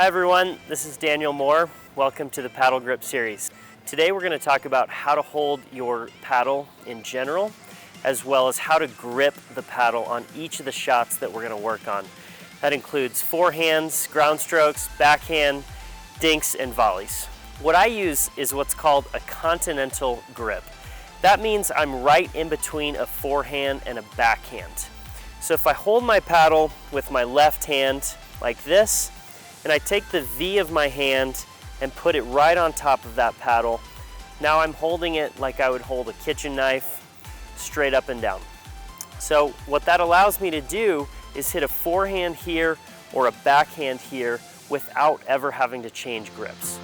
Hi everyone, this is Daniel Moore. Welcome to the Paddle Grip series. Today we're going to talk about how to hold your paddle in general, as well as how to grip the paddle on each of the shots that we're going to work on. That includes forehands, ground strokes, backhand, dinks, and volleys. What I use is what's called a continental grip. That means I'm right in between a forehand and a backhand. So if I hold my paddle with my left hand like this, and I take the V of my hand and put it right on top of that paddle, now I'm holding it like I would hold a kitchen knife, straight up and down. So what that allows me to do is hit a forehand here or a backhand here without ever having to change grips.